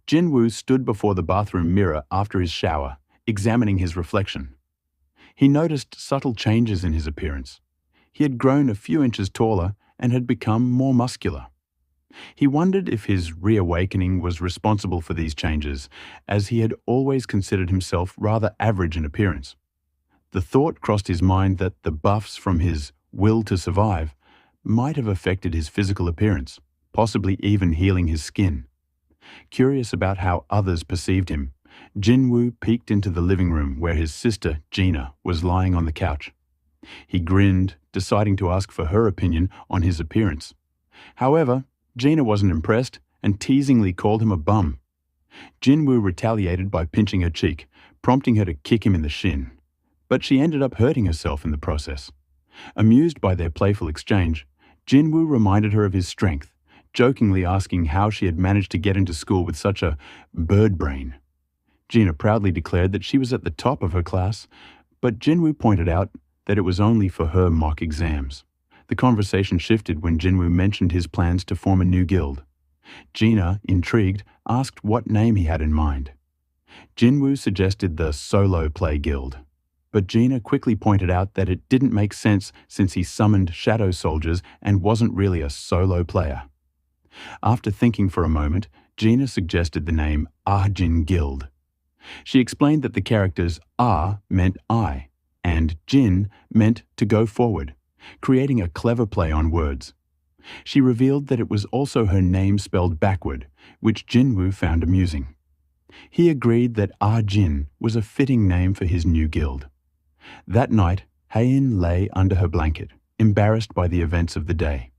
Jin Woo stood before the bathroom mirror after his shower, examining his reflection. He noticed subtle changes in his appearance. He had grown a few inches taller and had become more muscular. He wondered if his reawakening was responsible for these changes, as he had always considered himself rather average in appearance. The thought crossed his mind that the buffs from his will to survive might have affected his physical appearance, possibly even healing his skin. Curious about how others perceived him, Jin Woo peeked into the living room where his sister, Jin-ah, was lying on the couch. He grinned, deciding to ask for her opinion on his appearance. However, Jin-ah wasn't impressed and teasingly called him a bum. Jin Woo retaliated by pinching her cheek, prompting her to kick him in the shin. But she ended up hurting herself in the process. Amused by their playful exchange, Jin Woo reminded her of his strength, jokingly asking how she had managed to get into school with such a bird brain. Jin-ah proudly declared that she was at the top of her class, but Jin Woo pointed out that it was only for her mock exams. The conversation shifted when Jin Woo mentioned his plans to form a new guild. Jin-ah, intrigued, asked what name he had in mind. Jin Woo suggested the Solo Play Guild, but Jin-ah quickly pointed out that it didn't make sense since he summoned shadow soldiers and wasn't really a solo player. After thinking for a moment, Jin-ah suggested the name Jin Guild. She explained that the characters Ah meant I, and Jin meant to go forward, creating a clever play on words. She revealed that it was also her name spelled backward, which Jin Woo found amusing. He agreed that Jin was a fitting name for his new guild. That night, Haein lay under her blanket, embarrassed by the events of the day.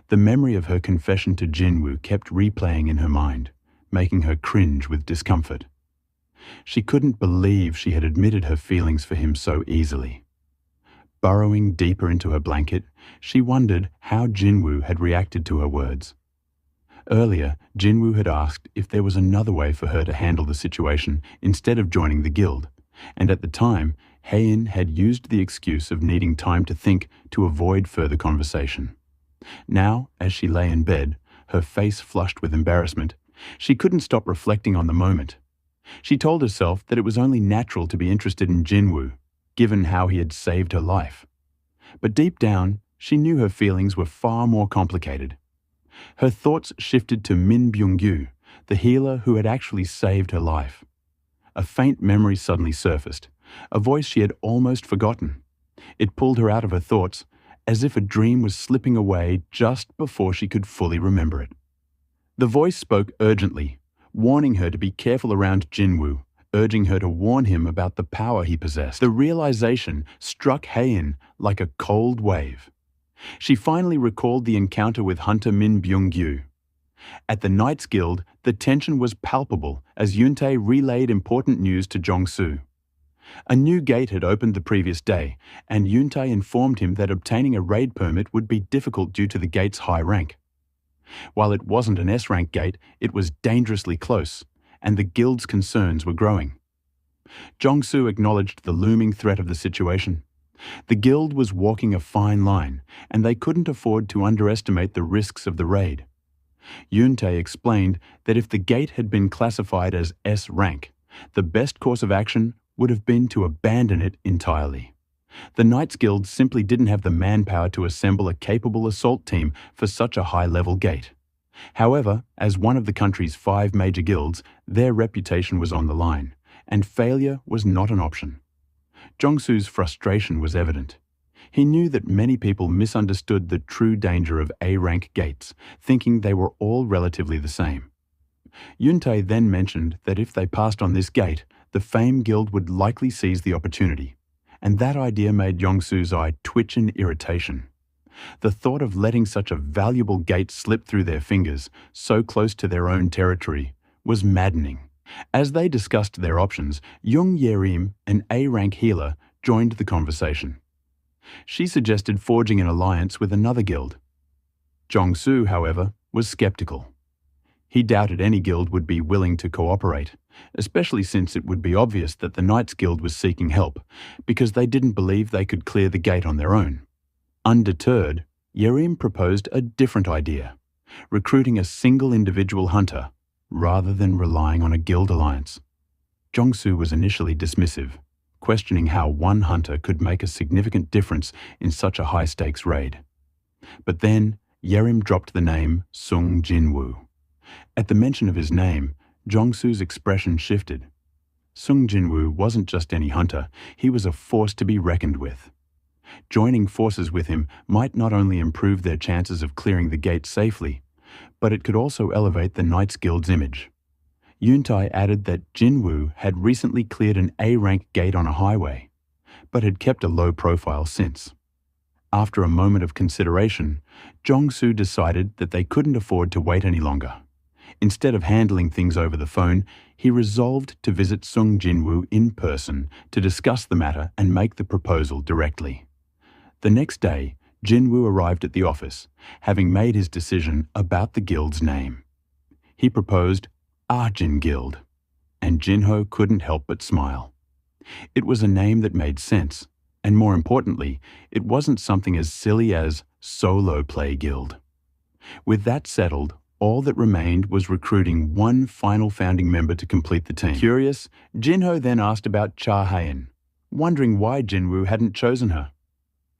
The memory of her confession to Jin Woo kept replaying in her mind, making her cringe with discomfort. She couldn't believe she had admitted her feelings for him so easily. Burrowing deeper into her blanket, she wondered how Jin Woo had reacted to her words. Earlier, Jin Woo had asked if there was another way for her to handle the situation instead of joining the guild, and at the time, Haein had used the excuse of needing time to think to avoid further conversation. Now, as she lay in bed, her face flushed with embarrassment, she couldn't stop reflecting on the moment. She told herself that it was only natural to be interested in Jin Woo, given how he had saved her life. But deep down, she knew her feelings were far more complicated. Her thoughts shifted to Min Byung-gyu, the healer who had actually saved her life. A faint memory suddenly surfaced, a voice she had almost forgotten. It pulled her out of her thoughts, as if a dream was slipping away just before she could fully remember it. The voice spoke urgently, warning her to be careful around Jin Woo, urging her to warn him about the power he possessed. The realization struck Haein like a cold wave. She finally recalled the encounter with Hunter Min Byung-gyu. At the Knights Guild, the tension was palpable as Yoon-tae relayed important news to Jong-soo. A new gate had opened the previous day, and Yoon-tae informed him that obtaining a raid permit would be difficult due to the gate's high rank. While it wasn't an S-rank gate, it was dangerously close, and the guild's concerns were growing. Jong-soo acknowledged the looming threat of the situation. The guild was walking a fine line, and they couldn't afford to underestimate the risks of the raid. Yoon-tae explained that if the gate had been classified as S-rank, the best course of action would have been to abandon it entirely. The Knights Guild simply didn't have the manpower to assemble a capable assault team for such a high-level gate. However, as one of the country's 5 major guilds, their reputation was on the line, and failure was not an option. Jong-soo's frustration was evident. He knew that many people misunderstood the true danger of A-rank gates, thinking they were all relatively the same. Yoon-tae then mentioned that if they passed on this gate, the Fame Guild would likely seize the opportunity, and that idea made Jong-soo's eye twitch in irritation. The thought of letting such a valuable gate slip through their fingers, so close to their own territory, was maddening. As they discussed their options, Young Yerim, an A-rank healer, joined the conversation. She suggested forging an alliance with another guild. Jong-soo, however, was skeptical. He doubted any guild would be willing to cooperate, especially since it would be obvious that the Knights Guild was seeking help, because they didn't believe they could clear the gate on their own. Undeterred, Yerim proposed a different idea, recruiting a single individual hunter, rather than relying on a guild alliance. Jong-soo was initially dismissive, questioning how one hunter could make a significant difference in such a high-stakes raid. But then, Yerim dropped the name Jin Woo. At the mention of his name, Jong-soo's expression shifted. Jin Woo wasn't just any hunter, he was a force to be reckoned with. Joining forces with him might not only improve their chances of clearing the gate safely, but it could also elevate the Knights Guild's image. Yuntai added that Jin Woo had recently cleared an A-rank gate on a highway, but had kept a low profile since. After a moment of consideration, Jong-soo decided that they couldn't afford to wait any longer. Instead of handling things over the phone, he resolved to visit Jin Woo in person to discuss the matter and make the proposal directly. The next day, Jin Woo arrived at the office, having made his decision about the guild's name. He proposed Jin Guild, and Jin-ho couldn't help but smile. It was a name that made sense, and more importantly, it wasn't something as silly as Solo Play Guild. With that settled, all that remained was recruiting one final founding member to complete the team. Curious, Jin-ho then asked about Cha Hae-in, wondering why Jin Woo hadn't chosen her.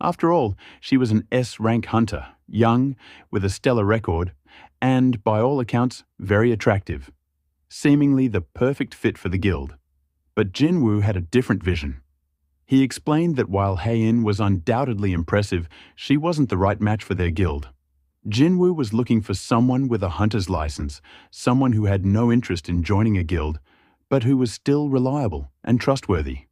After all, she was an S-rank hunter, young, with a stellar record, and, by all accounts, very attractive. Seemingly the perfect fit for the guild. But Jin Woo had a different vision. He explained that while Hae-in was undoubtedly impressive, she wasn't the right match for their guild. Jin Woo was looking for someone with a hunter's license, someone who had no interest in joining a guild, but who was still reliable and trustworthy.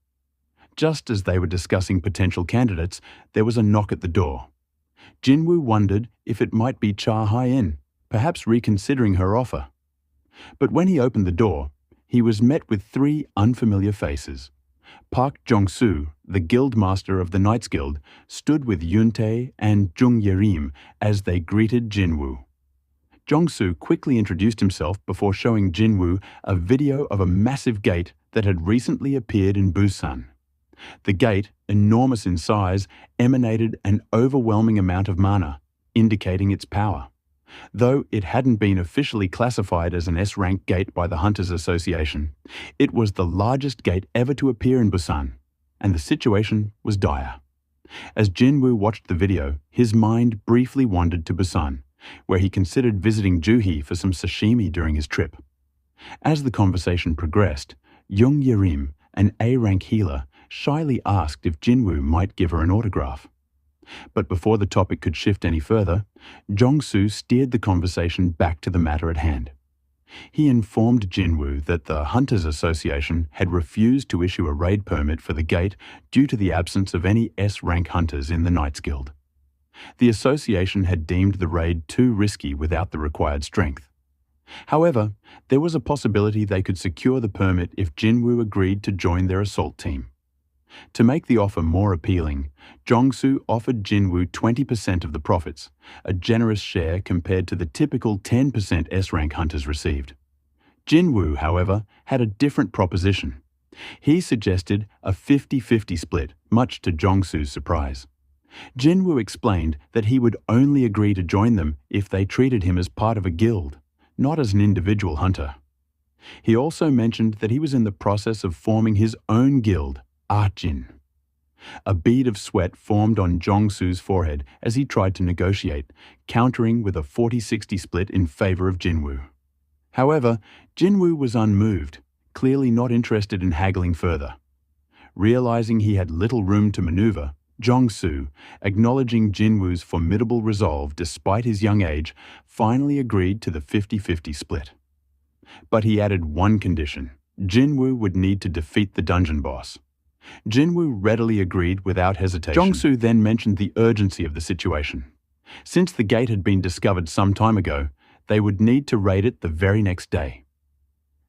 Just as they were discussing potential candidates, there was a knock at the door. Jin Woo wondered if it might be Cha Hae-in, perhaps reconsidering her offer. But when he opened the door, he was met with three unfamiliar faces. Park Jong-soo, the guild master of the Knights Guild, stood with Yuntae and Jung Yerim as they greeted Jin Woo. Jong-soo quickly introduced himself before showing Jin Woo a video of a massive gate that had recently appeared in Busan. The gate, enormous in size, emanated an overwhelming amount of mana, indicating its power. Though it hadn't been officially classified as an S-rank gate by the Hunters Association, it was the largest gate ever to appear in Busan, and the situation was dire. As Jin Woo watched the video, his mind briefly wandered to Busan, where he considered visiting Juhi for some sashimi during his trip. As the conversation progressed, Jung Yerim, an A-rank healer, shyly asked if Jin Woo might give her an autograph. But before the topic could shift any further, Jong-soo steered the conversation back to the matter at hand. He informed Jin Woo that the Hunters Association had refused to issue a raid permit for the gate due to the absence of any S-rank hunters in the Knights Guild. The association had deemed the raid too risky without the required strength. However, there was a possibility they could secure the permit if Jin Woo agreed to join their assault team. To make the offer more appealing, Jong-soo offered Jin Woo 20% of the profits, a generous share compared to the typical 10% S-rank hunters received. Jin Woo, however, had a different proposition. He suggested a 50-50 split, much to Jong-soo's surprise. Jin Woo explained that he would only agree to join them if they treated him as part of a guild, not as an individual hunter. He also mentioned that he was in the process of forming his own guild, Jin. A bead of sweat formed on Jong-soo's forehead as he tried to negotiate, countering with a 40-60 split in favor of Jin Woo. However, Jin Woo was unmoved, clearly not interested in haggling further. Realizing he had little room to maneuver, Jong-soo, acknowledging Jin Woo's formidable resolve despite his young age, finally agreed to the 50-50 split. But he added one condition: Jin Woo would need to defeat the dungeon boss. Jin Woo readily agreed without hesitation. Jong-soo then mentioned the urgency of the situation. Since the gate had been discovered some time ago, they would need to raid it the very next day.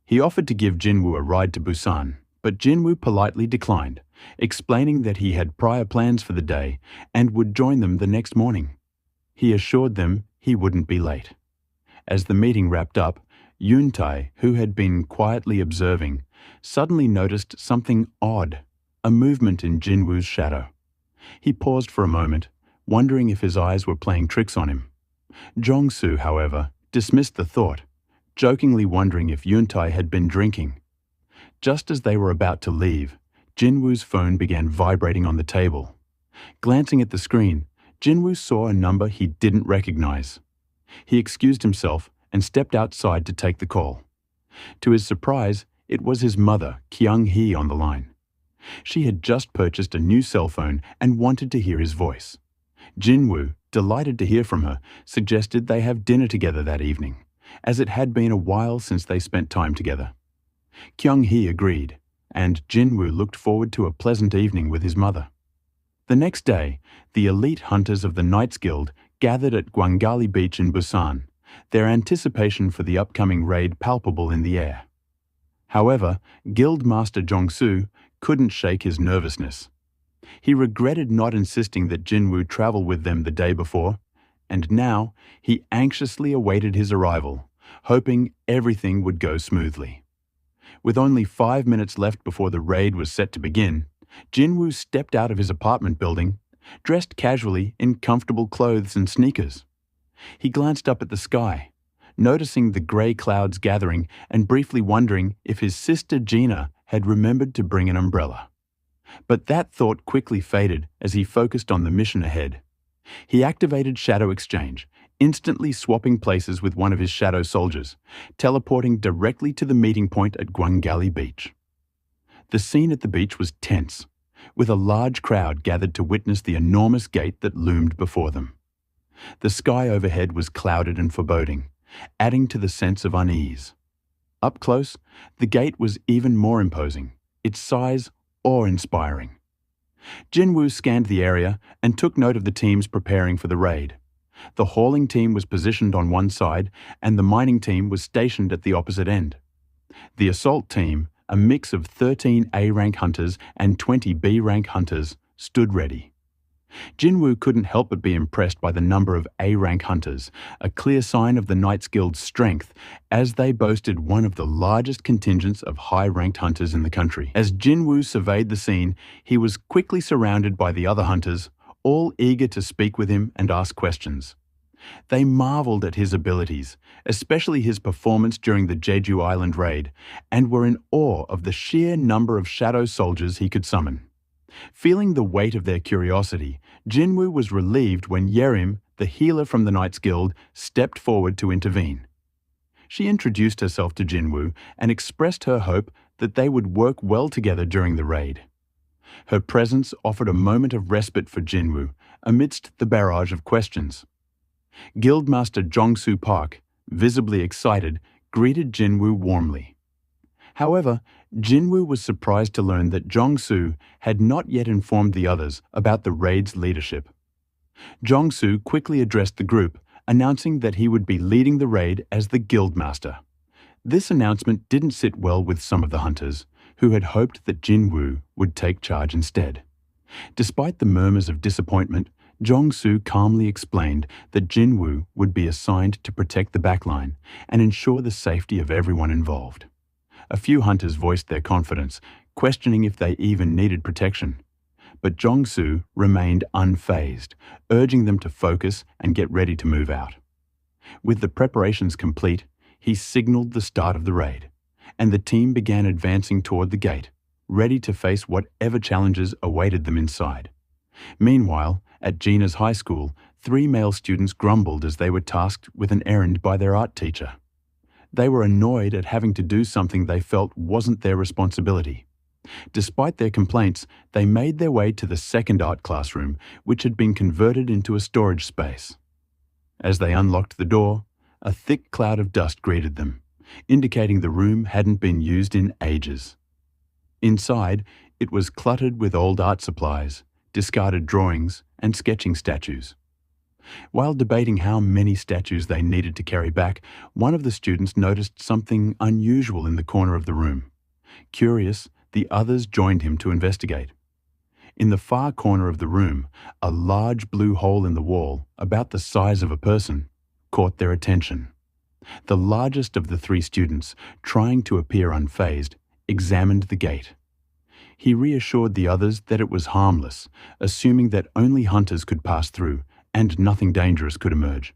He offered to give Jin Woo a ride to Busan, but Jin Woo politely declined, explaining that he had prior plans for the day and would join them the next morning. He assured them he wouldn't be late. As the meeting wrapped up, Yuntae, who had been quietly observing, suddenly noticed something odd, a movement in Jin Woo's shadow. He paused for a moment, wondering if his eyes were playing tricks on him. Jong-soo, however, dismissed the thought. jokingly wondering if Yuntai had been drinking. Just as they were about to leave, Jin Woo's phone began vibrating on the table. Glancing at the screen, Jin Woo saw a number he didn't recognize. He excused himself and stepped outside to take the call. To his surprise, it was his mother, Kyung-hee, on the line. She had just purchased a new cell phone and wanted to hear his voice. Jin Woo, delighted to hear from her, suggested they have dinner together that evening, as it had been a while since they spent time together. Kyung-hee agreed, and Jin Woo looked forward to a pleasant evening with his mother. The next day, the elite hunters of the Knights Guild gathered at Gwangali Beach in Busan, their anticipation for the upcoming raid palpable in the air. However, Guild Master Jong-soo couldn't shake his nervousness. He regretted not insisting that Jin Woo travel with them the day before, and now he anxiously awaited his arrival, hoping everything would go smoothly. With only 5 minutes left before the raid was set to begin, Jin Woo stepped out of his apartment building, dressed casually in comfortable clothes and sneakers. He glanced up at the sky, noticing the grey clouds gathering and briefly wondering if his sister Jin-ah had remembered to bring an umbrella. But that thought quickly faded as he focused on the mission ahead. He activated Shadow Exchange, instantly swapping places with one of his shadow soldiers, teleporting directly to the meeting point at Gwangali Beach. The scene at the beach was tense, with a large crowd gathered to witness the enormous gate that loomed before them. The sky overhead was clouded and foreboding, adding to the sense of unease. Up close, the gate was even more imposing, its size awe-inspiring. Jin Woo scanned the area and took note of the teams preparing for the raid. The hauling team was positioned on one side and the mining team was stationed at the opposite end. The assault team, a mix of 13 A-rank hunters and 20 B-rank hunters, stood ready. Jin Woo couldn't help but be impressed by the number of A-rank hunters, a clear sign of the Knights Guild's strength, as they boasted one of the largest contingents of high-ranked hunters in the country. As Jin Woo surveyed the scene, he was quickly surrounded by the other hunters, all eager to speak with him and ask questions. They marveled at his abilities, especially his performance during the Jeju Island raid, and were in awe of the sheer number of shadow soldiers he could summon. Feeling the weight of their curiosity, Jin Woo was relieved when Yerim, the healer from the Knights Guild, stepped forward to intervene. She introduced herself to Jin Woo and expressed her hope that they would work well together during the raid. Her presence offered a moment of respite for Jin Woo amidst the barrage of questions. Guildmaster Jong-soo Park, visibly excited, greeted Jin Woo warmly. However, Jin Woo was surprised to learn that Jong-soo had not yet informed the others about the raid's leadership. Jong-soo quickly addressed the group, announcing that he would be leading the raid as the Guildmaster. This announcement didn't sit well with some of the hunters, who had hoped that Jin Woo would take charge instead. Despite the murmurs of disappointment, Jong-soo calmly explained that Jin Woo would be assigned to protect the backline and ensure the safety of everyone involved. A few hunters voiced their confidence, questioning if they even needed protection. But Jong-soo remained unfazed, urging them to focus and get ready to move out. With the preparations complete, he signaled the start of the raid, and the team began advancing toward the gate, ready to face whatever challenges awaited them inside. Meanwhile, at Gina's high school, 3 male students grumbled as they were tasked with an errand by their art teacher. They were annoyed at having to do something they felt wasn't their responsibility. Despite their complaints, they made their way to the second art classroom, which had been converted into a storage space. As they unlocked the door, a thick cloud of dust greeted them, indicating the room hadn't been used in ages. Inside, it was cluttered with old art supplies, discarded drawings, and sketching statues. While debating how many statues they needed to carry back, one of the students noticed something unusual in the corner of the room. Curious, the others joined him to investigate. In the far corner of the room, a large blue hole in the wall, about the size of a person, caught their attention. The largest of the 3 students, trying to appear unfazed, examined the gate. He reassured the others that it was harmless, assuming that only hunters could pass through and nothing dangerous could emerge.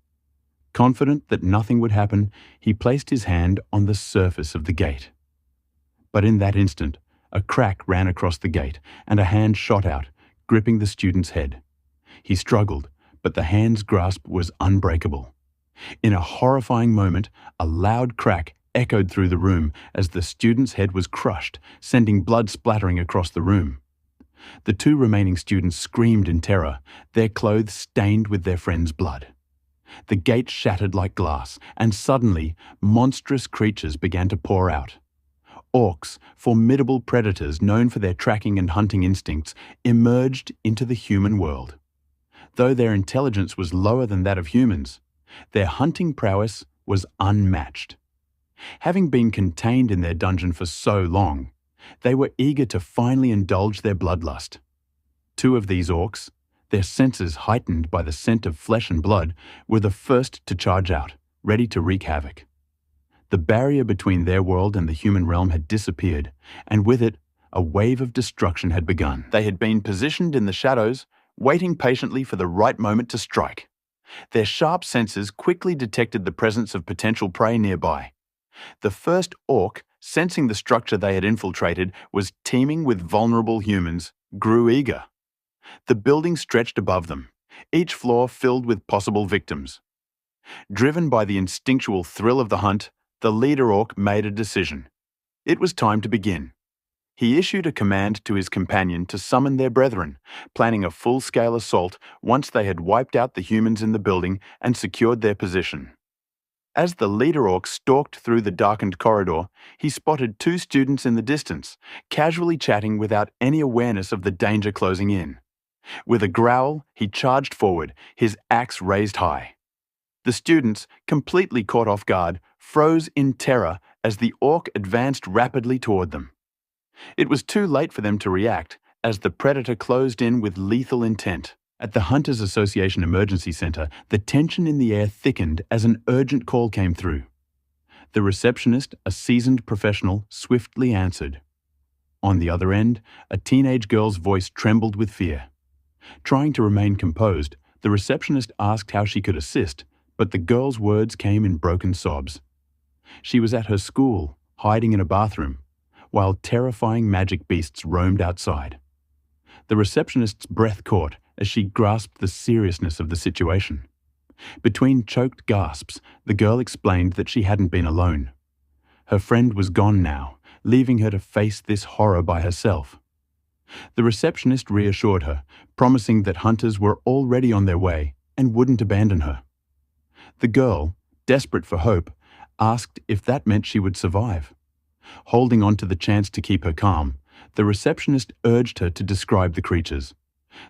Confident that nothing would happen, he placed his hand on the surface of the gate. But in that instant, a crack ran across the gate and a hand shot out, gripping the student's head. He struggled, but the hand's grasp was unbreakable. In a horrifying moment, a loud crack echoed through the room as the student's head was crushed, sending blood splattering across the room. The two remaining students screamed in terror, their clothes stained with their friend's blood. The gate shattered like glass, and suddenly, monstrous creatures began to pour out. Orcs, formidable predators known for their tracking and hunting instincts, emerged into the human world. Though their intelligence was lower than that of humans, their hunting prowess was unmatched. Having been contained in their dungeon for so long, they were eager to finally indulge their bloodlust. Two of these orcs, their senses heightened by the scent of flesh and blood, were the first to charge out, ready to wreak havoc. The barrier between their world and the human realm had disappeared, and with it, a wave of destruction had begun. They had been positioned in the shadows, waiting patiently for the right moment to strike. Their sharp senses quickly detected the presence of potential prey nearby. The first orc, sensing the structure they had infiltrated was teeming with vulnerable humans, grew eager. The building stretched above them, each floor filled with possible victims. Driven by the instinctual thrill of the hunt, the leader orc made a decision. It was time to begin. He issued a command to his companion to summon their brethren, planning a full-scale assault once they had wiped out the humans in the building and secured their position. As the leader orc stalked through the darkened corridor, he spotted two students in the distance, casually chatting without any awareness of the danger closing in. With a growl, he charged forward, his axe raised high. The students, completely caught off guard, froze in terror as the orc advanced rapidly toward them. It was too late for them to react, as the predator closed in with lethal intent. At the Hunters Association Emergency Center, the tension in the air thickened as an urgent call came through. The receptionist, a seasoned professional, swiftly answered. On the other end, a teenage girl's voice trembled with fear. Trying to remain composed, the receptionist asked how she could assist, but the girl's words came in broken sobs. She was at her school, hiding in a bathroom, while terrifying magic beasts roamed outside. The receptionist's breath caught as she grasped the seriousness of the situation. Between choked gasps, the girl explained that she hadn't been alone. Her friend was gone now, leaving her to face this horror by herself. The receptionist reassured her, promising that hunters were already on their way and wouldn't abandon her. The girl, desperate for hope, asked if that meant she would survive. Holding on to the chance to keep her calm, the receptionist urged her to describe the creatures.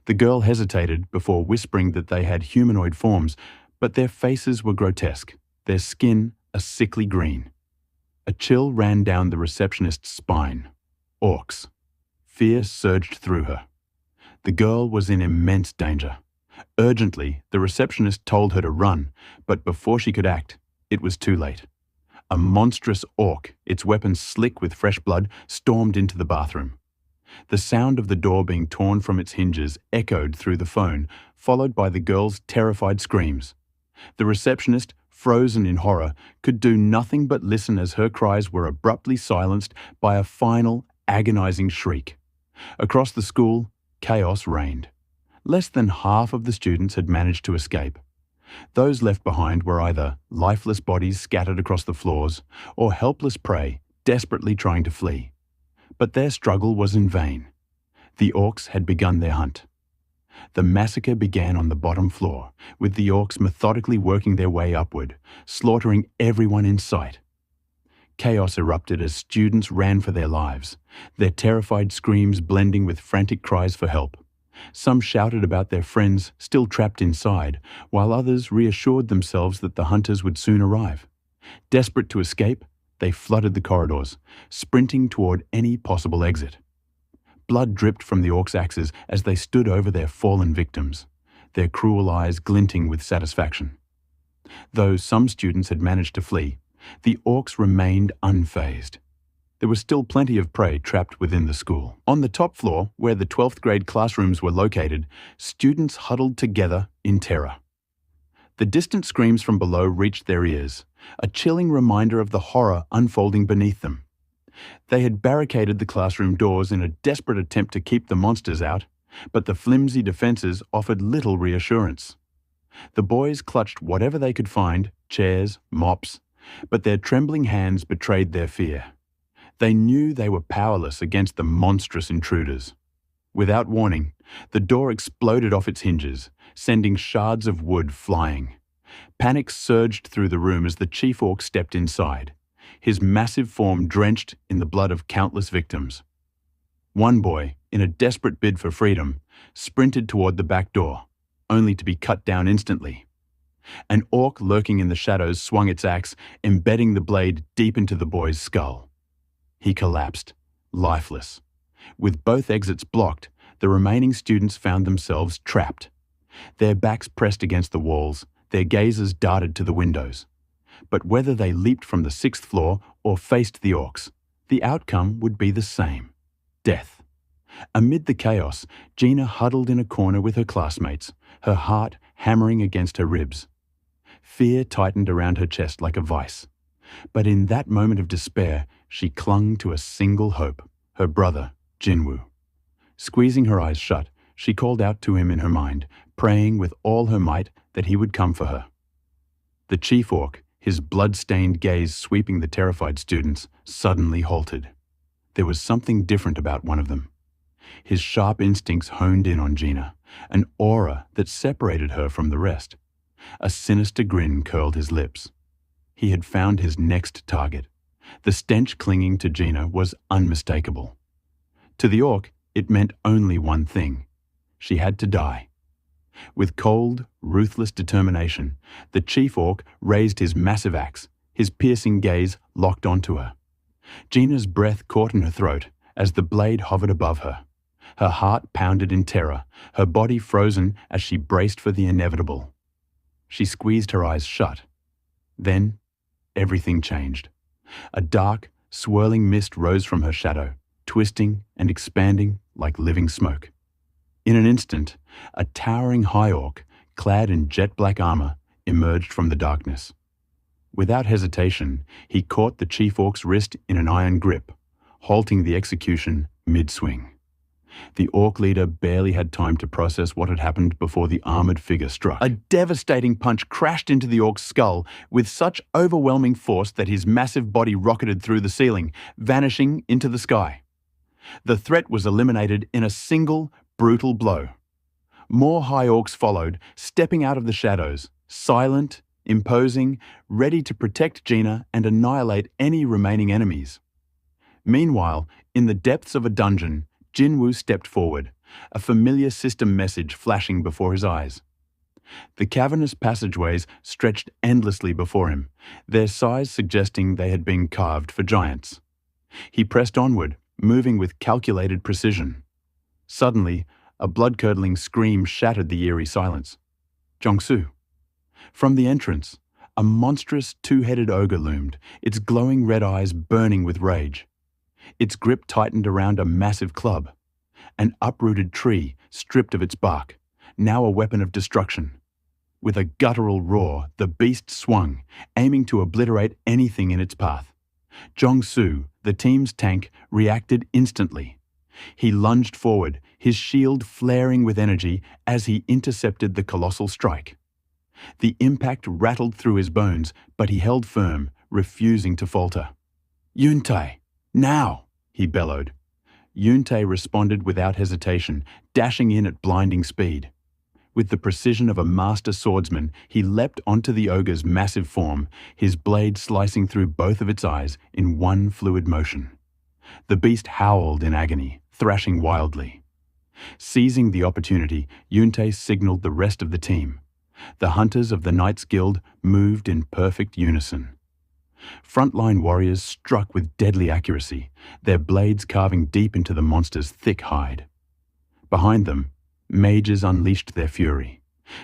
The girl hesitated before whispering that they had humanoid forms, but their faces were grotesque, their skin a sickly green. A chill ran down the receptionist's spine. Orcs. Fear surged through her. The girl was in immense danger. Urgently, the receptionist told her to run, but before she could act, it was too late. A monstrous orc, its weapons slick with fresh blood, stormed into the bathroom. The sound of the door being torn from its hinges echoed through the phone, followed by the girl's terrified screams. The receptionist, frozen in horror, could do nothing but listen as her cries were abruptly silenced by a final, agonizing shriek. Across the school, chaos reigned. Less than half of the students had managed to escape. Those left behind were either lifeless bodies scattered across the floors or helpless prey desperately trying to flee. But their struggle was in vain. The orcs had begun their hunt. The massacre began on the bottom floor, with the orcs methodically working their way upward, slaughtering everyone in sight. Chaos erupted as students ran for their lives, their terrified screams blending with frantic cries for help. Some shouted about their friends still trapped inside, while others reassured themselves that the hunters would soon arrive. Desperate to escape, they flooded the corridors, sprinting toward any possible exit. Blood dripped from the orcs' axes as they stood over their fallen victims, their cruel eyes glinting with satisfaction. Though some students had managed to flee, the orcs remained unfazed. There was still plenty of prey trapped within the school. On the top floor, where the 12th grade classrooms were located, students huddled together in terror. The distant screams from below reached their ears, a chilling reminder of the horror unfolding beneath them. They had barricaded the classroom doors in a desperate attempt to keep the monsters out, but the flimsy defenses offered little reassurance. The boys clutched whatever they could find, chairs, mops, but their trembling hands betrayed their fear. They knew they were powerless against the monstrous intruders. Without warning, the door exploded off its hinges, sending shards of wood flying. Panic surged through the room as the chief orc stepped inside, his massive form drenched in the blood of countless victims. One boy, in a desperate bid for freedom, sprinted toward the back door, only to be cut down instantly. An orc lurking in the shadows swung its axe, embedding the blade deep into the boy's skull. He collapsed, lifeless. With both exits blocked, the remaining students found themselves trapped. Their backs pressed against the walls, their gazes darted to the windows. But whether they leaped from the 6th floor or faced the orcs, the outcome would be the same: death. Amid the chaos, Jin-ah huddled in a corner with her classmates, her heart hammering against her ribs. Fear tightened around her chest like a vice. But in that moment of despair, she clung to a single hope: her brother, Jin Woo. Squeezing her eyes shut, she called out to him in her mind, praying with all her might that he would come for her. The chief orc, his blood-stained gaze sweeping the terrified students, suddenly halted. There was something different about one of them. His sharp instincts honed in on Jin-ah, an aura that separated her from the rest. A sinister grin curled his lips. He had found his next target. The stench clinging to Jin-ah was unmistakable. To the orc, it meant only one thing: she had to die. With cold, ruthless determination, the chief orc raised his massive axe, his piercing gaze locked onto her. Jin-ah's breath caught in her throat as the blade hovered above her. Her heart pounded in terror, her body frozen as she braced for the inevitable. She squeezed her eyes shut. Then, everything changed. A dark, swirling mist rose from her shadow, twisting and expanding like living smoke. In an instant, a towering high orc, clad in jet-black armor, emerged from the darkness. Without hesitation, he caught the chief orc's wrist in an iron grip, halting the execution mid-swing. The orc leader barely had time to process what had happened before the armored figure struck. A devastating punch crashed into the orc's skull with such overwhelming force that his massive body rocketed through the ceiling, vanishing into the sky. The threat was eliminated in a single, brutal blow. More high orcs followed, stepping out of the shadows, silent, imposing, ready to protect Jin-ah and annihilate any remaining enemies. Meanwhile, in the depths of a dungeon, Jin Woo stepped forward, a familiar system message flashing before his eyes. The cavernous passageways stretched endlessly before him, their size suggesting they had been carved for giants. He pressed onward, moving with calculated precision. Suddenly, a blood-curdling scream shattered the eerie silence. Jong-soo. From the entrance, a monstrous two-headed ogre loomed, its glowing red eyes burning with rage. Its grip tightened around a massive club. An uprooted tree, stripped of its bark, now a weapon of destruction. With a guttural roar, the beast swung, aiming to obliterate anything in its path. Jong-soo, the team's tank, reacted instantly. He lunged forward, his shield flaring with energy as he intercepted the colossal strike. The impact rattled through his bones, but he held firm, refusing to falter. "Yuntai, now!" he bellowed. Yuntai responded without hesitation, dashing in at blinding speed. With the precision of a master swordsman, he leapt onto the ogre's massive form, his blade slicing through both of its eyes in one fluid motion. The beast howled in agony, thrashing wildly. Seizing the opportunity, Yuntai signaled the rest of the team. The hunters of the Knights Guild moved in perfect unison. Frontline warriors struck with deadly accuracy, their blades carving deep into the monster's thick hide. Behind them, mages unleashed their fury,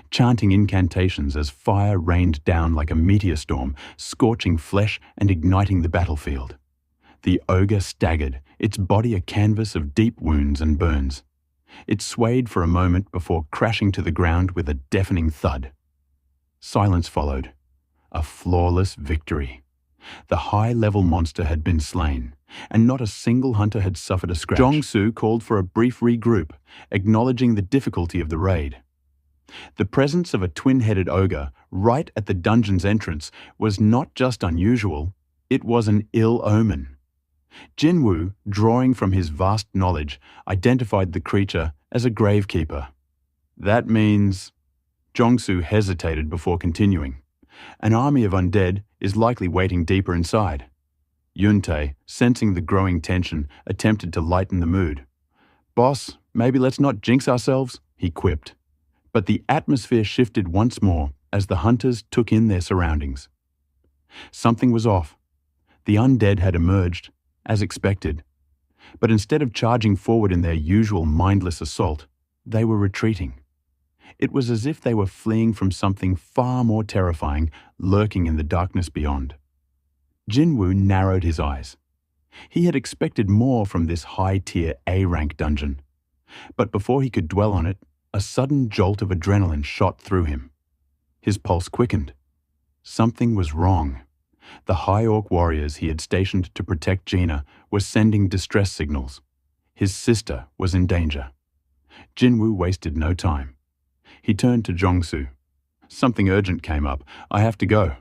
chanting incantations as fire rained down like a meteor storm, scorching flesh and igniting the battlefield. The ogre staggered, its body a canvas of deep wounds and burns. It swayed for a moment before crashing to the ground with a deafening thud. Silence followed. A flawless victory. The high-level monster had been slain, and not a single hunter had suffered a scratch. Jong-soo called for a brief regroup, acknowledging the difficulty of the raid. The presence of a twin-headed ogre right at the dungeon's entrance was not just unusual, it was an ill omen. Jin Woo, drawing from his vast knowledge, identified the creature as a gravekeeper. That means... Jong-soo hesitated before continuing. An army of undead is likely waiting deeper inside. Yun-tae, sensing the growing tension, attempted to lighten the mood. "Boss, maybe let's not jinx ourselves," he quipped. But the atmosphere shifted once more as the hunters took in their surroundings. Something was off. The undead had emerged, as expected. But instead of charging forward in their usual mindless assault, they were retreating. It was as if they were fleeing from something far more terrifying lurking in the darkness beyond. Jin Woo narrowed his eyes. He had expected more from this high-tier A-rank dungeon. But before he could dwell on it, a sudden jolt of adrenaline shot through him. His pulse quickened. Something was wrong. The High Orc warriors he had stationed to protect Jin-ah were sending distress signals. His sister was in danger. Jin Woo wasted no time. He turned to Jong-soo. "Something urgent came up. I have to go."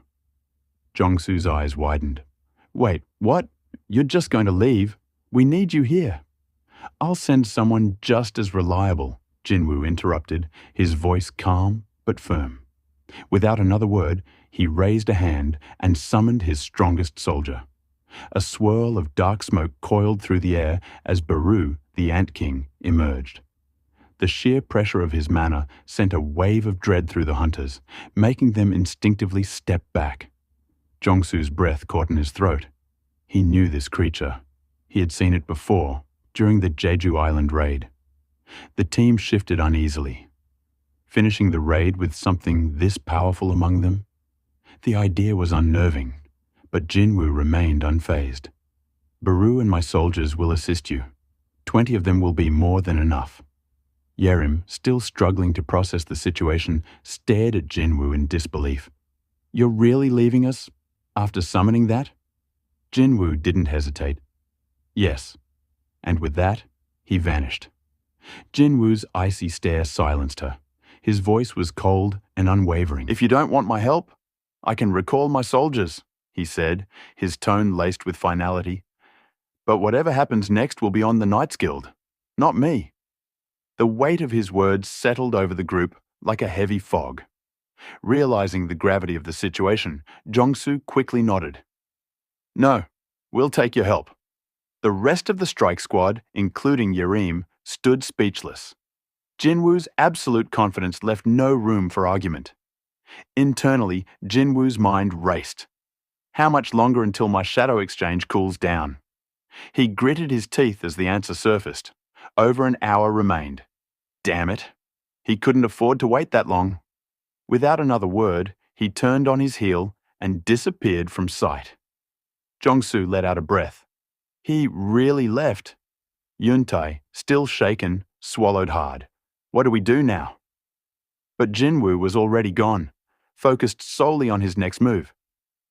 Jong-soo's eyes widened. "Wait, what? You're just going to leave? We need you here." "I'll send someone just as reliable," Jin Woo interrupted, his voice calm but firm. Without another word, he raised a hand and summoned his strongest soldier. A swirl of dark smoke coiled through the air as Beru, the Ant King, emerged. The sheer pressure of his mana sent a wave of dread through the hunters, making them instinctively step back. Jong-soo's breath caught in his throat. He knew this creature. He had seen it before, during the Jeju Island raid. The team shifted uneasily. Finishing the raid with something this powerful among them? The idea was unnerving, but Jin Woo remained unfazed. "Beru and my soldiers will assist you. 20 of them will be more than enough." Yerim, still struggling to process the situation, stared at Jin Woo in disbelief. "You're really leaving us? After summoning that?" Jin Woo didn't hesitate. "Yes." And with that, he vanished. Jin Woo's icy stare silenced her. His voice was cold and unwavering. "If you don't want my help, I can recall my soldiers," he said, his tone laced with finality. "But whatever happens next will be on the Knights Guild, not me." The weight of his words settled over the group like a heavy fog. Realizing the gravity of the situation, Jong-soo quickly nodded. "No, we'll take your help." The rest of the strike squad, including Yerim, stood speechless. Jin Woo's absolute confidence left no room for argument. Internally, Jin Woo's mind raced. How much longer until my shadow exchange cools down? He gritted his teeth as the answer surfaced. Over an hour remained. Damn it. He couldn't afford to wait that long. Without another word, he turned on his heel and disappeared from sight. Jong-soo let out a breath. He really left. Yun-tae, still shaken, swallowed hard. What do we do now? But Jin Woo was already gone, focused solely on his next move.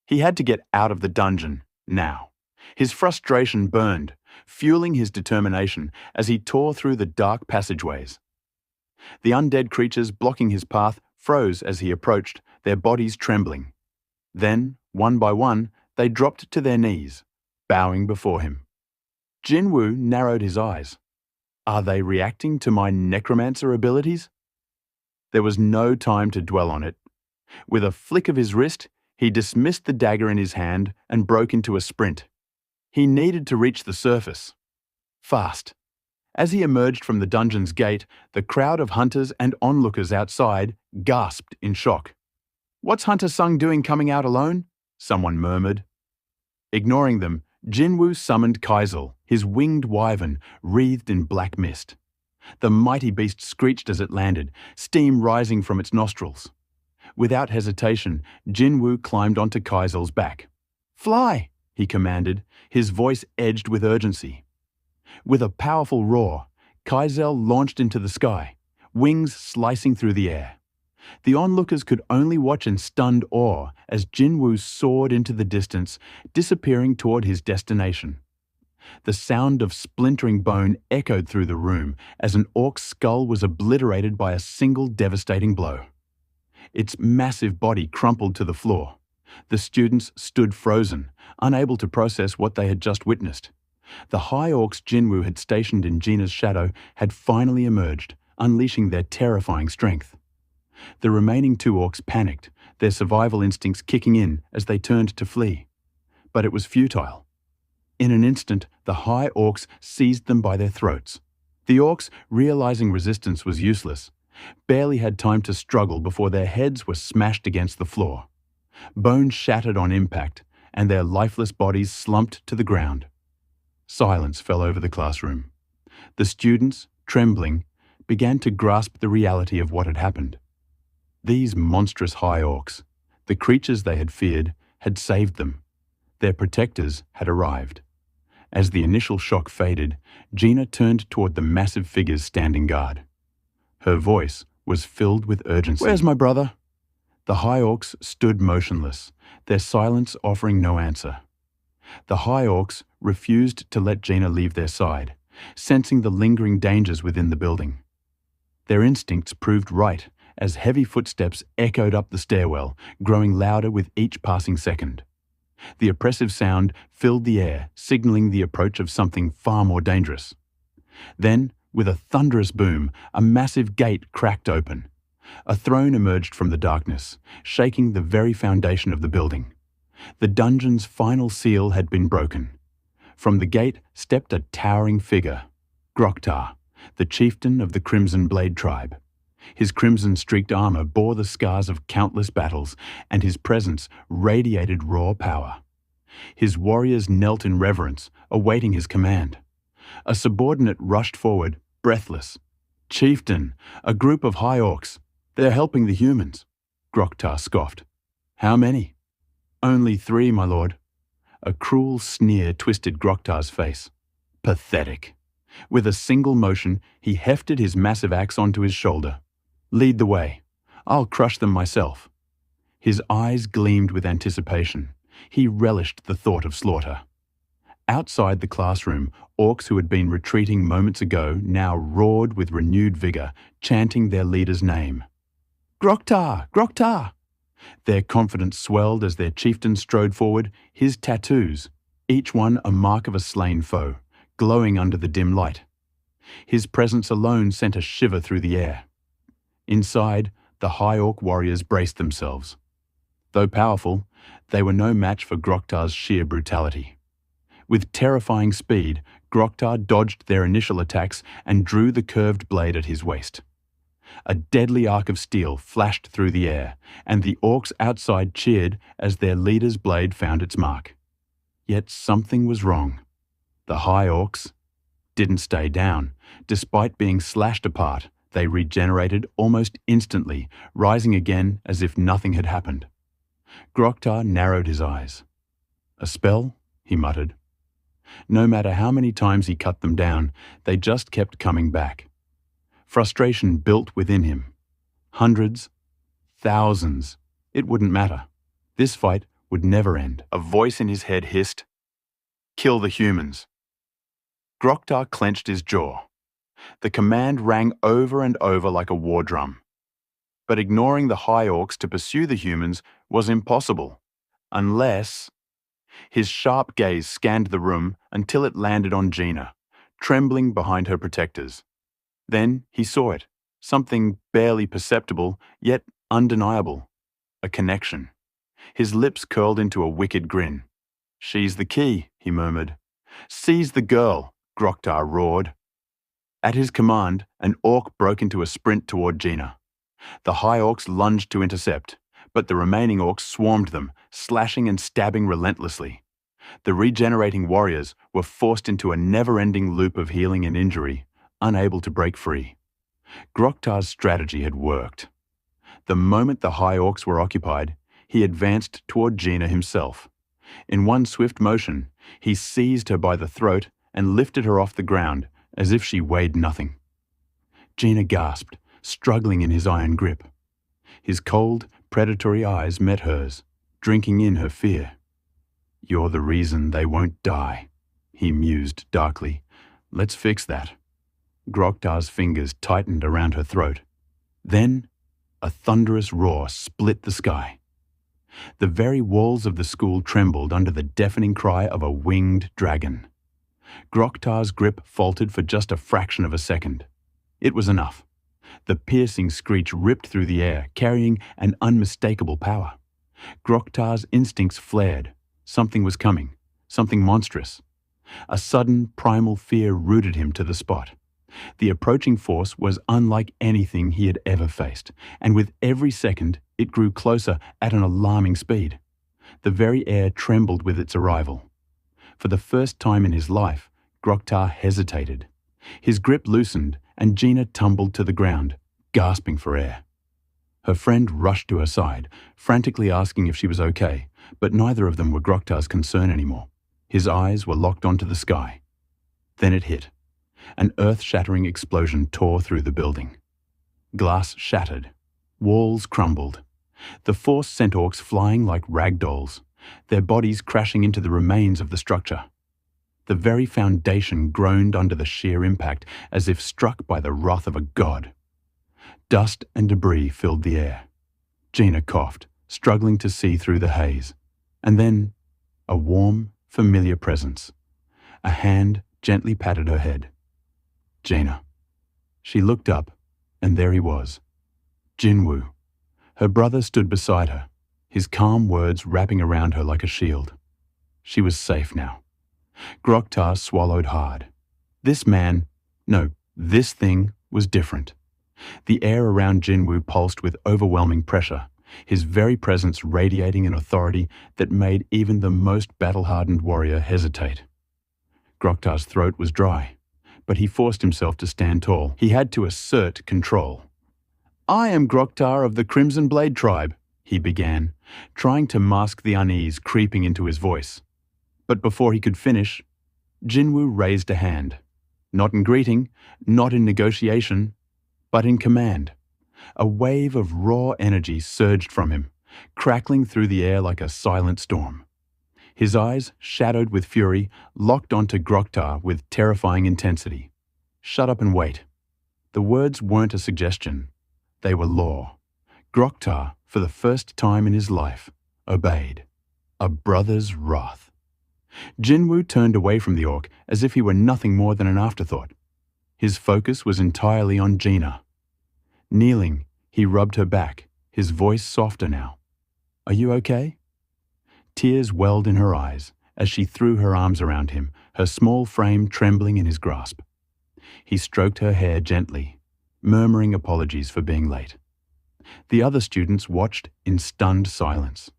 He had to get out of the dungeon, now. His frustration burned, fueling his determination as he tore through the dark passageways. The undead creatures blocking his path froze as he approached, their bodies trembling. Then, one by one, they dropped to their knees, bowing before him. Jin Woo narrowed his eyes. Are they reacting to my necromancer abilities? There was no time to dwell on it. With a flick of his wrist, he dismissed the dagger in his hand and broke into a sprint. He needed to reach the surface. Fast. As he emerged from the dungeon's gate, the crowd of hunters and onlookers outside gasped in shock. "What's Hunter Sung doing coming out alone?" someone murmured. Ignoring them, Jin Woo summoned Kaizal, his winged wyvern, wreathed in black mist. The mighty beast screeched as it landed, steam rising from its nostrils. Without hesitation, Jin Woo climbed onto Kaizal's back. "Fly!" he commanded, his voice edged with urgency. With a powerful roar, Kaizal launched into the sky, wings slicing through the air. The onlookers could only watch in stunned awe as Jin Woo soared into the distance, disappearing toward his destination. The sound of splintering bone echoed through the room as an orc's skull was obliterated by a single devastating blow. Its massive body crumpled to the floor. The students stood frozen, unable to process what they had just witnessed. The high orcs Jin Woo had stationed in Gina's shadow had finally emerged, unleashing their terrifying strength. The remaining two orcs panicked, their survival instincts kicking in as they turned to flee. But it was futile. In an instant, the high orcs seized them by their throats. The orcs, realizing resistance was useless, barely had time to struggle before their heads were smashed against the floor. Bones shattered on impact, and their lifeless bodies slumped to the ground. Silence fell over the classroom. The students, trembling, began to grasp the reality of what had happened. These monstrous high orcs, the creatures they had feared, had saved them. Their protectors had arrived. As the initial shock faded, Gina turned toward the massive figures standing guard. Her voice was filled with urgency. "Where's my brother?" The high orcs stood motionless, their silence offering no answer. The high orcs refused to let Gina leave their side, sensing the lingering dangers within the building. Their instincts proved right as heavy footsteps echoed up the stairwell, growing louder with each passing second. The oppressive sound filled the air, signaling the approach of something far more dangerous. Then, with a thunderous boom, a massive gate cracked open. A throne emerged from the darkness, shaking the very foundation of the building. The dungeon's final seal had been broken. From the gate stepped a towering figure, Groktar, the chieftain of the Crimson Blade tribe. His crimson-streaked armor bore the scars of countless battles, and his presence radiated raw power. His warriors knelt in reverence, awaiting his command. A subordinate rushed forward, breathless. "Chieftain, a group of high orcs. They're helping the humans," Groktar scoffed. "How many?" "Only 3, my lord." A cruel sneer twisted Groktar's face. Pathetic. With a single motion, he hefted his massive axe onto his shoulder. "Lead the way. I'll crush them myself." His eyes gleamed with anticipation. He relished the thought of slaughter. Outside the classroom, orcs who had been retreating moments ago now roared with renewed vigor, chanting their leader's name. "Groktar! Groktar!" Their confidence swelled as their chieftain strode forward, his tattoos, each one a mark of a slain foe, glowing under the dim light. His presence alone sent a shiver through the air. Inside, the high orc warriors braced themselves. Though powerful, they were no match for Groktar's sheer brutality. With terrifying speed, Groktar dodged their initial attacks and drew the curved blade at his waist. A deadly arc of steel flashed through the air, and the orcs outside cheered as their leader's blade found its mark. Yet something was wrong. The high orcs didn't stay down. Despite being slashed apart, they regenerated almost instantly, rising again as if nothing had happened. Groktar narrowed his eyes. "A spell?" he muttered. No matter how many times he cut them down, they just kept coming back. Frustration built within him. Hundreds, thousands, it wouldn't matter. This fight would never end. A voice in his head hissed, "Kill the humans." Groktar clenched his jaw. The command rang over and over like a war drum. But ignoring the high orcs to pursue the humans was impossible, unless... His sharp gaze scanned the room until it landed on Gina, trembling behind her protectors. Then he saw it, something barely perceptible, yet undeniable. A connection. His lips curled into a wicked grin. "She's the key," he murmured. "Seize the girl," Groktar roared. At his command, an orc broke into a sprint toward Gina. The high orcs lunged to intercept, but the remaining orcs swarmed them, slashing and stabbing relentlessly. The regenerating warriors were forced into a never-ending loop of healing and injury, unable to break free. Groktar's strategy had worked. The moment the high orcs were occupied, he advanced toward Gina himself. In one swift motion, he seized her by the throat and lifted her off the ground as if she weighed nothing. Gina gasped, struggling in his iron grip. His cold, predatory eyes met hers, drinking in her fear. "You're the reason they won't die," he mused darkly. "Let's fix that." Groktar's fingers tightened around her throat. Then, a thunderous roar split the sky. The very walls of the school trembled under the deafening cry of a winged dragon. Groktar's grip faltered for just a fraction of a second. It was enough. The piercing screech ripped through the air, carrying an unmistakable power. Groktar's instincts flared. Something was coming, something monstrous. A sudden, primal fear rooted him to the spot. The approaching force was unlike anything he had ever faced, and with every second, it grew closer at an alarming speed. The very air trembled with its arrival. For the first time in his life, Groktar hesitated. His grip loosened, and Jin-ah tumbled to the ground, gasping for air. Her friend rushed to her side, frantically asking if she was okay, but neither of them were Groktar's concern anymore. His eyes were locked onto the sky. Then it hit. An earth-shattering explosion tore through the building. Glass shattered. Walls crumbled. The force sent orcs flying like rag dolls, their bodies crashing into the remains of the structure. The very foundation groaned under the sheer impact, as if struck by the wrath of a god. Dust and debris filled the air. Jin-ah coughed, struggling to see through the haze. And then, a warm, familiar presence. A hand gently patted her head. "Jin-ah." She looked up, and there he was. Jin Woo. Her brother stood beside her, his calm words wrapping around her like a shield. She was safe now. Groktar swallowed hard. This thing was different. The air around Jin Woo pulsed with overwhelming pressure, his very presence radiating an authority that made even the most battle-hardened warrior hesitate. Groktar's throat was dry, but he forced himself to stand tall. He had to assert control. "I am Groktar of the Crimson Blade tribe," he began, trying to mask the unease creeping into his voice. But before he could finish, Jin Woo raised a hand. Not in greeting, not in negotiation, but in command. A wave of raw energy surged from him, crackling through the air like a silent storm. His eyes, shadowed with fury, locked onto Groktar with terrifying intensity. "Shut up and wait." The words weren't a suggestion. They were law. Groktar, for the first time in his life, obeyed. A brother's wrath. Jin Woo turned away from the orc as if he were nothing more than an afterthought. His focus was entirely on Jin-ah. Kneeling, he rubbed her back, his voice softer now. "Are you okay?" Tears welled in her eyes as she threw her arms around him, her small frame trembling in his grasp. He stroked her hair gently, murmuring apologies for being late. The other students watched in stunned silence.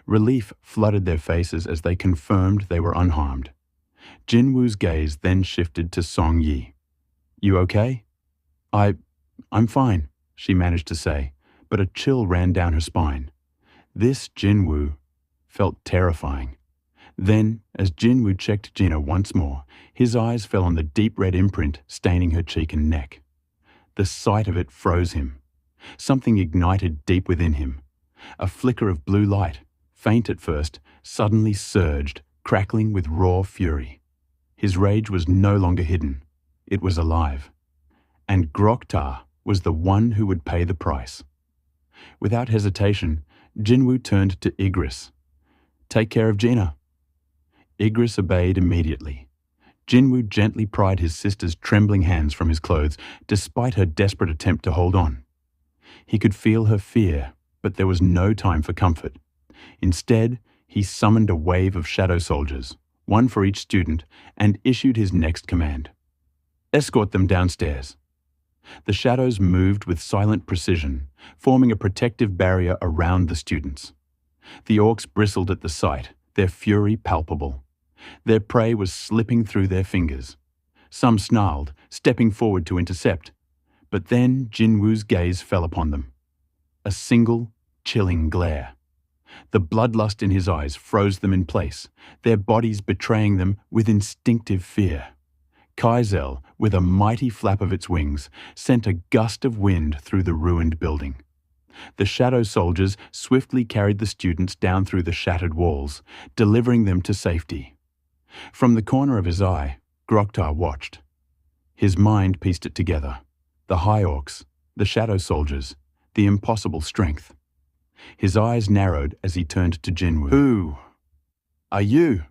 Relief flooded their faces as they confirmed they were unharmed. Jin Woo's gaze then shifted to Song Yi. "You okay?" I'm fine," she managed to say, but a chill ran down her spine. This Jin Woo felt terrifying. Then, as Jin Woo checked Jin-ah once more, his eyes fell on the deep red imprint staining her cheek and neck. The sight of it froze him. Something ignited deep within him. A flicker of blue light, faint at first, suddenly surged, crackling with raw fury. His rage was no longer hidden. It was alive. And Groktar was the one who would pay the price. Without hesitation, Jin Woo turned to Igris. "Take care of Jin-ah." Igris obeyed immediately. Jin Woo gently pried his sister's trembling hands from his clothes, despite her desperate attempt to hold on. He could feel her fear, but there was no time for comfort. Instead, he summoned a wave of shadow soldiers, one for each student, and issued his next command. "Escort them downstairs." The shadows moved with silent precision, forming a protective barrier around the students. The orcs bristled at the sight, their fury palpable. Their prey was slipping through their fingers. Some snarled, stepping forward to intercept. But then Jin Woo's gaze fell upon them. A single, chilling glare. The bloodlust in his eyes froze them in place, their bodies betraying them with instinctive fear. Kaizel, with a mighty flap of its wings, sent a gust of wind through the ruined building. The shadow soldiers swiftly carried the students down through the shattered walls, delivering them to safety. From the corner of his eye, Groktar watched. His mind pieced it together. The High Orcs, the shadow soldiers, the impossible strength. His eyes narrowed as he turned to Jin Woo. "Who are you?"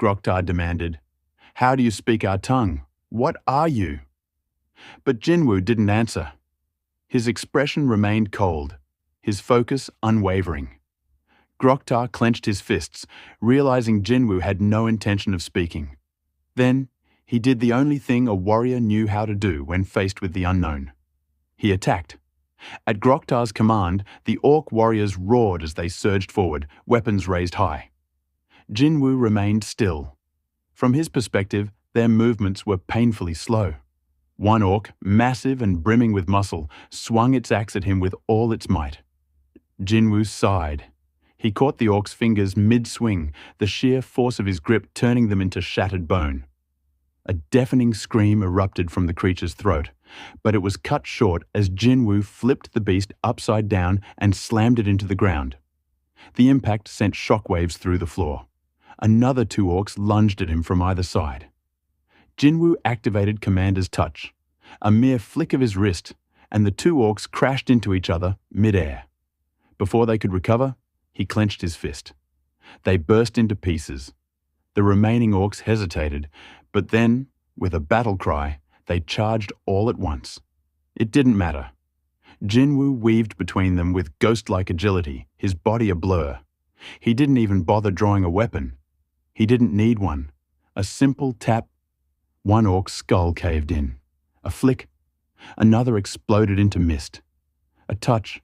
Groktar demanded. "How do you speak our tongue? What are you?" But Jin Woo didn't answer. His expression remained cold, his focus unwavering. Groktar clenched his fists, realizing Jin Woo had no intention of speaking. Then, he did the only thing a warrior knew how to do when faced with the unknown. He attacked. At Groktar's command, the orc warriors roared as they surged forward, weapons raised high. Jin Woo remained still. From his perspective, their movements were painfully slow. One orc, massive and brimming with muscle, swung its axe at him with all its might. Jin Woo sighed. He caught the orc's fingers mid-swing, the sheer force of his grip turning them into shattered bone. A deafening scream erupted from the creature's throat, but it was cut short as Jin Woo flipped the beast upside down and slammed it into the ground. The impact sent shockwaves through the floor. Another 2 orcs lunged at him from either side. Jin Woo activated Commander's Touch. A mere flick of his wrist, and the 2 orcs crashed into each other mid-air. Before they could recover, he clenched his fist. They burst into pieces. The remaining orcs hesitated, but then, with a battle cry, they charged all at once. It didn't matter. Jin Woo weaved between them with ghost-like agility, his body a blur. He didn't even bother drawing a weapon. He didn't need one. A simple tap. One orc's skull caved in. A flick. Another exploded into mist. A touch.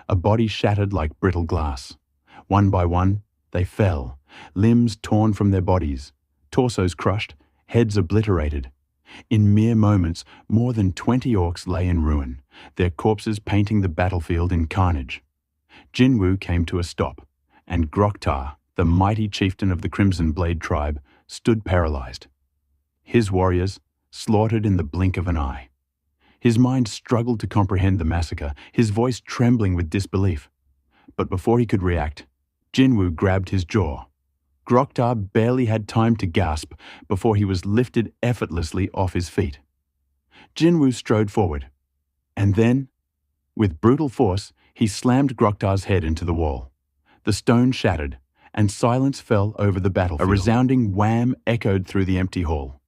A body shattered like brittle glass. One by one, they fell, limbs torn from their bodies, torsos crushed, heads obliterated. In mere moments, more than 20 orcs lay in ruin, their corpses painting the battlefield in carnage. Jin Woo came to a stop, and Groktar, the mighty chieftain of the Crimson Blade tribe, stood paralyzed. His warriors, slaughtered in the blink of an eye. His mind struggled to comprehend the massacre, his voice trembling with disbelief. But before he could react, Jin Woo grabbed his jaw. Groktar barely had time to gasp before he was lifted effortlessly off his feet. Jin Woo strode forward, and then, with brutal force, he slammed Groktar's head into the wall. The stone shattered, and silence fell over the battlefield. A resounding wham echoed through the empty hall.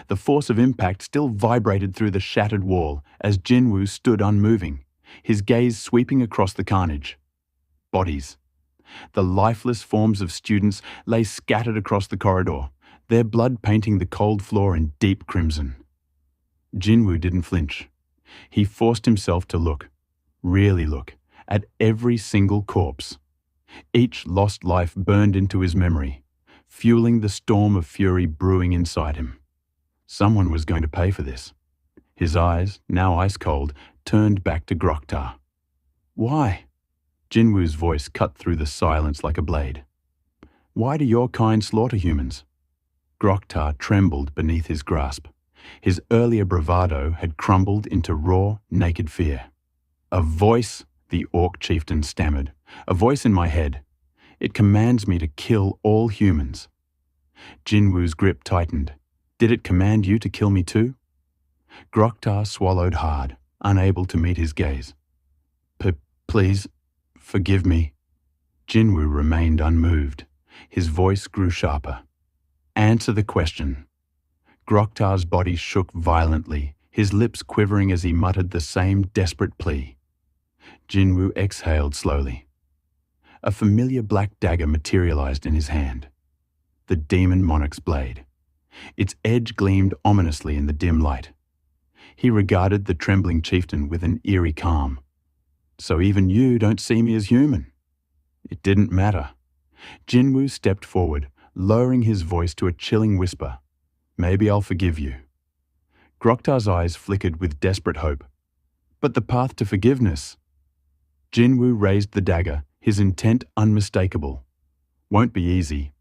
The force of impact still vibrated through the shattered wall as Jin Woo stood unmoving, his gaze sweeping across the carnage. Bodies. The lifeless forms of students lay scattered across the corridor, their blood painting the cold floor in deep crimson. Jin Woo didn't flinch. He forced himself to look, really look, at every single corpse. Each lost life burned into his memory, fueling the storm of fury brewing inside him. Someone was going to pay for this. His eyes, now ice cold, turned back to Groktar. "Why?" Jin Woo's voice cut through the silence like a blade. "Why do your kind slaughter humans?" Groktar trembled beneath his grasp. His earlier bravado had crumbled into raw, naked fear. "A voice," the orc chieftain stammered. "A voice in my head. It commands me to kill all humans." Jin Woo's grip tightened. "Did it command you to kill me too?" Groktar swallowed hard, unable to meet his gaze. Please, forgive me." Jin Woo remained unmoved. His voice grew sharper. "Answer the question." Groktar's body shook violently, his lips quivering as he muttered the same desperate plea. Jin Woo exhaled slowly. A familiar black dagger materialized in his hand. The demon monarch's blade. Its edge gleamed ominously in the dim light. He regarded the trembling chieftain with an eerie calm. "So even you don't see me as human." It didn't matter. Jin Woo stepped forward, lowering his voice to a chilling whisper. "Maybe I'll forgive you." Groktar's eyes flickered with desperate hope. "But the path to forgiveness?" Jin Woo raised the dagger, his intent unmistakable. "Won't be easy.